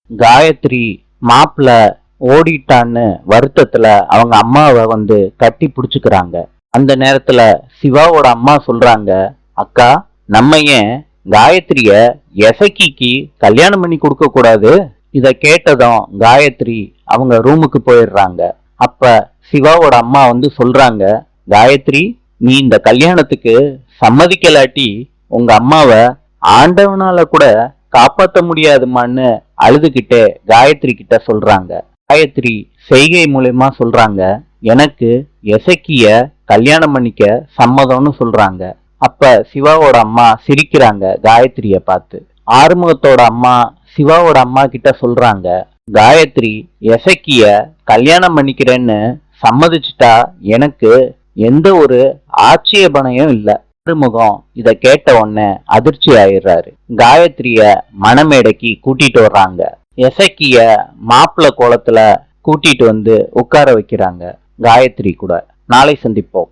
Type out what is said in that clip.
காயத்ரி மாப்பிள்ள ஓடிட்டான்னு வருத்தத்துல அவங்க அம்மாவை கட்டி பிடிச்சுக்கிறாங்க. அந்த நேரத்துல சிவாவோட அம்மா சொல்றாங்க, அக்கா, நம்ம ஏன் காயத்ரிய எசக்கிக்கு கல்யாணம் பண்ணி கொடுக்க கூடாது? இத கேட்டதும் காயத்ரி அவங்க ரூமுக்கு போயிடுறாங்க. அப்ப சிவாவோட அம்மா சொல்றாங்க, காயத்ரி, நீ இந்த கல்யாணத்துக்கு சம்மதிக்கலாட்டி உங்க அம்மாவை ஆண்டவனால கூட காப்பாத்த முடியாதுமான்னு அழுதுகிட்டே காயத்ரி கிட்ட சொல்றாங்க. காயத்ரி செய்கை மூலமா சொல்றாங்க, எனக்கு எசக்கிய கல்யாணம் பண்ணிக்க சம்மதம்னு சொல்றாங்க. அப்ப சிவாவோட அம்மா சிரிக்கிறாங்க காயத்ரிய பார்த்து. ஆறுமுகத்தோட அம்மா சிவாவோட அம்மா கிட்ட சொல்றாங்க, காயத்ரி எசக்கிய கல்யாணம் பண்ணிக்கிறேன்னு சம்மதிச்சுட்டா எனக்கு எந்த ஒரு ஆட்சேபனையும் இல்ல. ஆறுமுகம் இத கேட்ட உடனே அதிர்ச்சி ஆயிடுறாரு. காயத்ரிய மணமேடைக்கு கூட்டிட்டு வர்றாங்க. எசக்கிய மாப்பிள்ள கோலத்துல கூட்டிட்டு உட்கார வைக்கிறாங்க காயத்ரி கூட. நாளை சந்திப்போம்.